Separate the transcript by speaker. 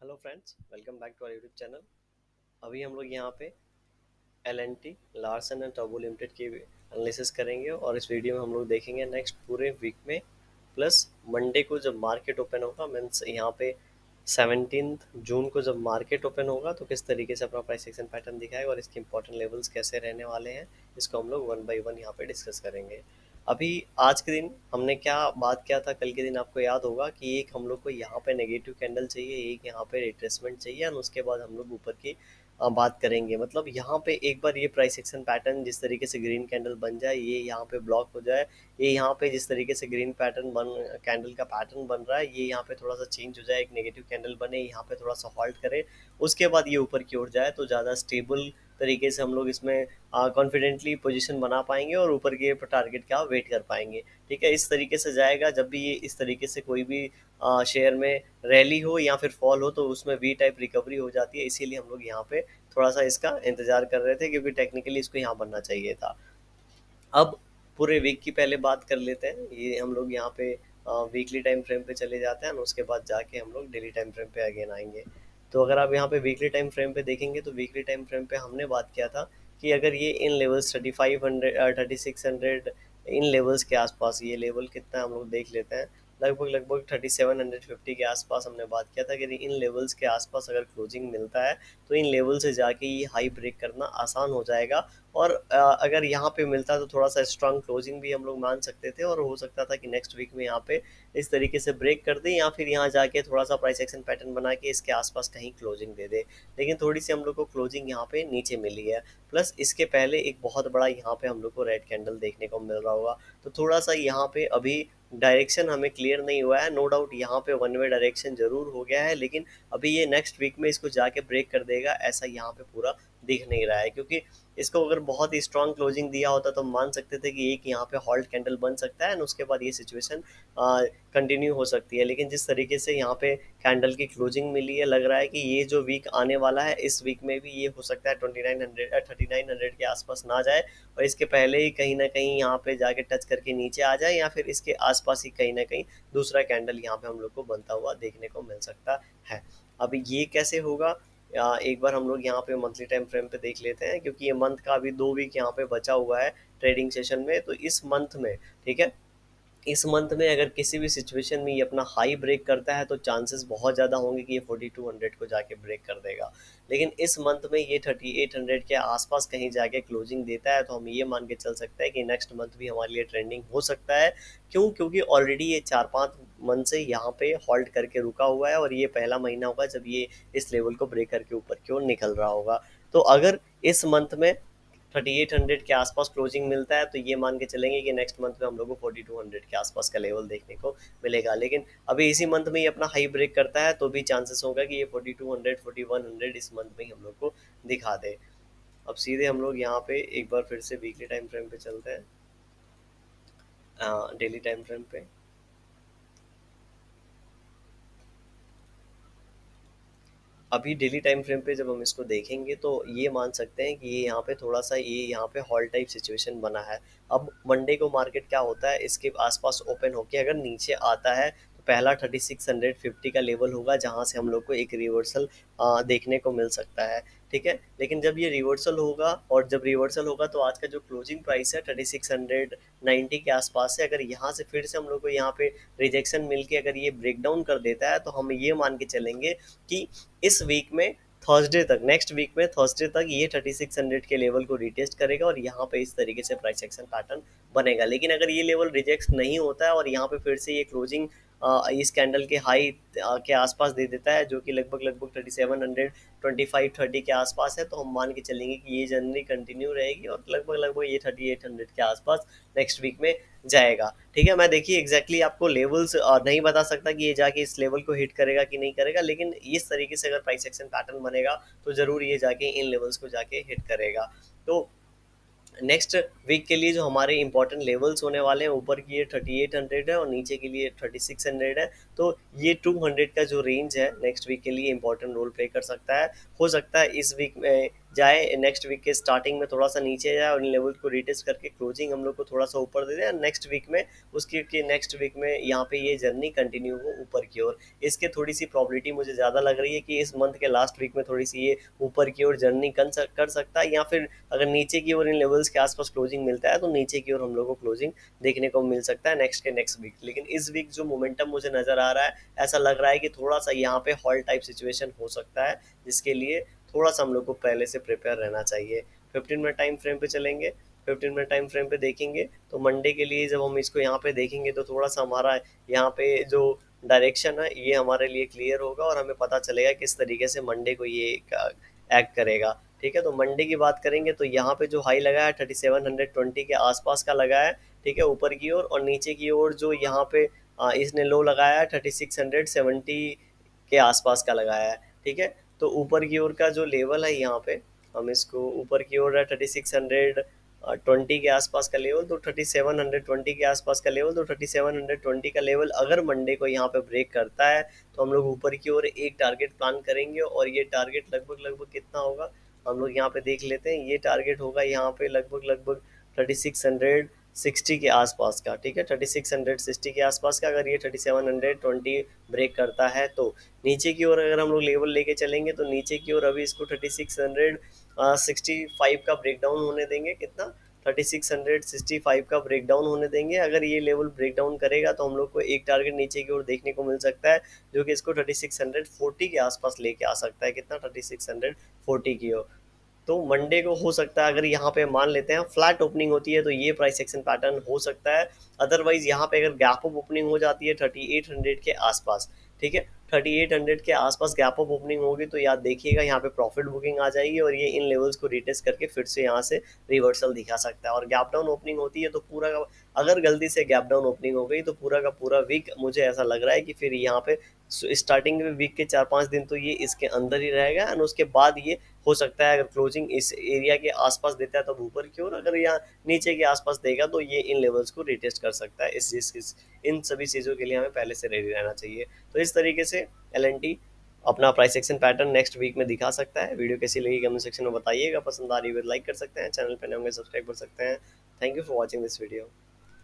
Speaker 1: Hello friends, welcome back to our YouTube channel. अभी हम लोग यहाँ पे L and T Larsen and टर्बो लिमिटेड की एनालिसिस करेंगे और इस वीडियो में हम लोग देखेंगे नेक्स्ट पूरे वीक में प्लस मंडे को जब मार्केट ओपन होगा, मीन्स यहाँ पे 17 जून को जब मार्केट ओपन होगा तो किस तरीके से अपना प्राइस एक्शन पैटर्न दिखाएगा और इसके इंपॉर्टेंट लेवल्स कैसे रहने वाले हैं, इसको हम लोग वन बाई वन यहाँ पे डिस्कस करेंगे। अभी आज के दिन हमने क्या बात किया था, कल के दिन आपको याद होगा कि एक हम लोग को यहाँ पे नेगेटिव कैंडल चाहिए, एक यहाँ पे रिट्रेसमेंट चाहिए और उसके बाद हम लोग ऊपर की बात करेंगे। मतलब यहाँ पे एक बार ये प्राइस एक्शन पैटर्न जिस तरीके से ग्रीन कैंडल बन जाए, ये यहाँ पे ब्लॉक हो जाए, ये यहाँ पे जिस तरीके से ग्रीन पैटर्न बन कैंडल का पैटर्न बन रहा है, ये यहाँ पे थोड़ा सा चेंज हो जाए, एक नेगेटिव कैंडल बने, यहाँ पे थोड़ा सा हॉल्ट करे, उसके बाद ये ऊपर की ओर जाए तो ज़्यादा स्टेबल तरीके से हम लोग इसमें कॉन्फिडेंटली पोजीशन बना पाएंगे और ऊपर के टारगेट का वेट कर पाएंगे। ठीक है, इस तरीके से जाएगा। जब भी ये इस तरीके से कोई भी शेयर में रैली हो या फिर फॉल हो तो उसमें वी टाइप रिकवरी हो जाती है, इसीलिए हम लोग यहाँ पे थोड़ा सा इसका इंतजार कर रहे थे क्योंकि टेक्निकली इसको यहाँ बनना चाहिए था। अब पूरे वीक की पहले बात कर लेते हैं। ये हम लोग यहाँ पे वीकली टाइम फ्रेम पे चले जाते हैं और उसके बाद जाके हम लोग डेली टाइम फ्रेम पे अगेन आएंगे। तो अगर आप यहाँ पे वीकली टाइम फ्रेम पे देखेंगे तो वीकली टाइम फ्रेम पे हमने बात किया था कि अगर ये इन लेवल्स 3500 3600 इन लेवल्स के आसपास, ये लेवल कितना है हम लोग देख लेते हैं, लगभग लगभग 3750 के आसपास हमने बात किया था कि इन लेवल्स के आसपास अगर क्लोजिंग मिलता है तो इन लेवल से जाके ये हाई ब्रेक करना आसान हो जाएगा। और अगर यहाँ पे मिलता तो थोड़ा सा स्ट्रांग क्लोजिंग भी हम लोग मान सकते थे और हो सकता था कि नेक्स्ट वीक में यहाँ पे इस तरीके से ब्रेक कर दे या फिर यहाँ जाके थोड़ा सा प्राइस एक्शन पैटर्न बना के इसके आसपास कहीं क्लोजिंग दे दे। लेकिन थोड़ी सी हम लोग को क्लोजिंग यहाँ पे नीचे मिली है, प्लस इसके पहले एक बहुत बड़ा यहाँ पे हम लोग को रेड कैंडल देखने को मिल रहा होगा। तो थोड़ा सा यहाँ पे अभी डायरेक्शन हमें क्लियर नहीं हुआ है, नो डाउट यहाँ पे वन वे डायरेक्शन जरूर हो गया है, लेकिन अभी ये नेक्स्ट वीक में इसको जाके ब्रेक कर देगा ऐसा यहाँ पे पूरा दिख नहीं रहा है। क्योंकि इसको अगर बहुत ही स्ट्रांग क्लोजिंग दिया होता तो हम मान सकते थे कि एक यहाँ पे हॉल्ट कैंडल बन सकता है और उसके बाद ये सिचुएशन कंटिन्यू हो सकती है। लेकिन जिस तरीके से यहाँ पे कैंडल की क्लोजिंग मिली है, लग रहा है कि ये जो वीक आने वाला है इस वीक में भी ये हो सकता है 2900 3900 के आसपास ना जाए और इसके पहले ही कहीं ना कहीं यहाँ पे जाके टच करके नीचे आ जाए या फिर इसके आसपास ही कहीं ना कहीं दूसरा कैंडल यहाँ पे हम लोग को बनता हुआ देखने को मिल सकता है। अब ये कैसे होगा, एक बार हम लोग यहाँ पे मंथली टाइम फ्रेम पे देख लेते हैं क्योंकि ये मंथ का अभी 2 वीक यहाँ पे बचा हुआ है ट्रेडिंग सेशन में। तो इस मंथ में, ठीक है, इस मंथ में अगर किसी भी सिचुएशन में ये अपना हाई ब्रेक करता है तो चांसेस बहुत ज़्यादा होंगे कि ये 4200 को जाके ब्रेक कर देगा। लेकिन इस मंथ में ये 3800 के आसपास कहीं जाके क्लोजिंग देता है तो हम ये मान के चल सकते हैं कि नेक्स्ट मंथ भी हमारे लिए ट्रेंडिंग हो सकता है। क्यों? क्योंकि ऑलरेडी ये 4-5 मंथ से यहाँ पे हॉल्ट करके रुका हुआ है और ये पहला महीना होगा जब ये इस लेवल को ब्रेक करके ऊपर की ओर निकल रहा होगा। तो अगर इस मंथ में 3800 के आसपास क्लोजिंग मिलता है तो ये मान के चलेंगे कि नेक्स्ट मंथ में हम लोग को 4200 के आसपास का लेवल देखने को मिलेगा। लेकिन अभी इसी मंथ में ये अपना हाई ब्रेक करता है तो भी चांसेस होगा कि ये 4200 4100 इस मंथ में ही हम लोग को दिखा दे। अब सीधे हम लोग यहाँ पे एक बार फिर से वीकली टाइम फ्रेम पे चलते हैं, डेली टाइम फ्रेम पे। अभी डेली टाइम फ्रेम पे जब हम इसको देखेंगे तो ये मान सकते हैं कि ये यहाँ पे थोड़ा सा ये यहाँ पे हॉल टाइप सिचुएशन बना है। अब मंडे को मार्केट क्या होता है, इसके आसपास ओपन होके अगर नीचे आता है तो पहला 3650 का लेवल होगा जहाँ से हम लोग को एक रिवर्सल देखने को मिल सकता है। ठीक है, लेकिन जब ये रिवर्सल होगा और जब रिवर्सल होगा तो आज का जो क्लोजिंग प्राइस है 3690 के आसपास है, अगर यहाँ से फिर से हम लोग को यहाँ पे रिजेक्शन मिल के अगर ये ब्रेक डाउन कर देता है तो हम ये मान के चलेंगे कि इस वीक में थर्सडे तक, नेक्स्ट वीक में थर्सडे तक ये 3600 के लेवल को रिटेस्ट करेगा और यहाँ पे इस तरीके से प्राइस एक्शन पैटर्न बनेगा। लेकिन अगर ये लेवल रिजेक्ट नहीं होता है और यहाँ पे फिर से ये क्लोजिंग इस कैंडल के हाई के आसपास दे देता है जो कि लगभग लगभग 3725 30 के आसपास है, तो हम मान के चलेंगे कि ये जर्नी कंटिन्यू रहेगी और लगभग लगभग ये 3800 के आसपास नेक्स्ट वीक में जाएगा। ठीक है, मैं देखिए एग्जैक्टली आपको लेवल्स नहीं बता सकता कि ये जाके इस लेवल को हिट करेगा कि नहीं करेगा, लेकिन इस तरीके से अगर प्राइस एक्शन पैटर्न बनेगा तो जरूर ये जाके इन लेवल्स को जाके हिट करेगा। तो नेक्स्ट वीक के लिए जो हमारे इंपॉर्टेंट लेवल्स होने वाले हैं, ऊपर की ये 3800 है और नीचे के लिए 3600 है। तो ये 200 का जो रेंज है नेक्स्ट वीक के लिए इंपॉर्टेंट रोल प्ले कर सकता है। हो सकता है इस वीक में जाए नेक्स्ट वीक के स्टार्टिंग में थोड़ा सा नीचे जाए और इन लेवल को रिटेस्ट करके क्लोजिंग हम लोग को थोड़ा सा ऊपर दे दे, नेक्स्ट वीक में उसकी नेक्स्ट वीक में यहाँ पे ये जर्नी कंटिन्यू हो ऊपर की ओर। इसके थोड़ी सी प्रॉबिलिटी मुझे ज़्यादा लग रही है कि इस मंथ के लास्ट वीक में थोड़ी सी ये ऊपर की ओर जर्नी कर सकता है, या फिर अगर नीचे की ओर इन लेवल्स के आसपास क्लोजिंग मिलता है तो नीचे की ओर हम लोग को क्लोजिंग देखने को मिल सकता है नेक्स्ट के नेक्स्ट वीक। लेकिन इस वीक जो मोमेंटम मुझे नज़र आ रहा है, ऐसा लग रहा है कि थोड़ा सा यहाँ पे हॉल टाइप सिचुएशन हो सकता है, जिसके लिए थोड़ा सा हम लोग को पहले से प्रिपेयर रहना चाहिए। 15 मिनट टाइम फ्रेम पे चलेंगे, 15 मिनट टाइम फ्रेम पे देखेंगे तो मंडे के लिए जब हम इसको यहाँ पे देखेंगे तो थोड़ा सा हमारा यहाँ पे जो डायरेक्शन है ये हमारे लिए क्लियर होगा और हमें पता चलेगा किस तरीके से मंडे को ये एक्ट करेगा। ठीक है, तो मंडे की बात करेंगे तो यहाँ पे जो हाई लगा है 3720 के आसपास का लगा है। ठीक है, ऊपर की ओर, और नीचे की ओर जो यहाँ पे इसने लो लगाया है 3670 के आसपास का लगाया है। ठीक है, तो ऊपर की ओर का जो लेवल है यहाँ पे, हम इसको ऊपर की ओर है 3620 के आसपास का लेवल, तो 3720 के आसपास का लेवल, तो 3720 का लेवल अगर मंडे को यहाँ पे ब्रेक करता है तो हम लोग ऊपर की ओर एक टारगेट प्लान करेंगे, और ये टारगेट लगभग लगभग कितना होगा हम लोग यहाँ पे देख लेते हैं। ये टारगेट होगा यहाँ पे लगभग लगभग 3660 के आसपास का। ठीक है, 3660 के आसपास का अगर ये 3720 ब्रेक करता है तो नीचे की ओर अगर हम लोग लेवल लेके चलेंगे तो नीचे की ओर अभी इसको 3665 का ब्रेकडाउन होने देंगे। कितना? 3665 का ब्रेकडाउन होने देंगे। अगर ये लेवल ब्रेकडाउन करेगा तो हम लोग को एक टारगेट नीचे की ओर देखने को मिल सकता है, जो कि इसको 3640 के आसपास लेके आ सकता है। कितना? 3640 की ओर। तो मंडे को हो सकता है अगर यहाँ पे मान लेते हैं फ्लैट ओपनिंग होती है तो ये प्राइस एक्शन पैटर्न हो सकता है। अदरवाइज यहाँ पे अगर गैप अप ओपनिंग हो जाती है 3800 के आसपास, ठीक है, 3800 के आसपास गैप अप ओपनिंग होगी तो याद देखिएगा यहाँ पे प्रॉफिट बुकिंग आ जाएगी और ये इन लेवल्स को रिटेस्ट करके फिर से यहाँ से रिवर्सल दिखा सकता है। और गैप डाउन ओपनिंग होती है तो पूरा का, अगर गलती से गैप डाउन ओपनिंग हो गई तो पूरा का पूरा वीक मुझे ऐसा लग रहा है कि फिर यहाँ पे स्टार्टिंग में वीक के 4-5 दिन तो ये इसके अंदर ही रहेगा, एंड उसके बाद ये हो सकता है अगर क्लोजिंग इस एरिया के आसपास देता है तब ऊपर की ओर, अगर यहाँ नीचे के आसपास देगा तो ये इन लेवल्स को रिटेस्ट कर सकता है। इन सभी चीज़ों के लिए हमें पहले से रेडी रहना चाहिए। तो इस तरीके से एल अपना price action pattern next week में दिखा सकता है। वीडियो कैसी लगी कमेंट सेक्शन में बताइएगा, पसंद आ रही है लाइक कर सकते हैं, चैनल पर नए होंगे सब्सक्राइब कर सकते हैं। Thank you for watching this video.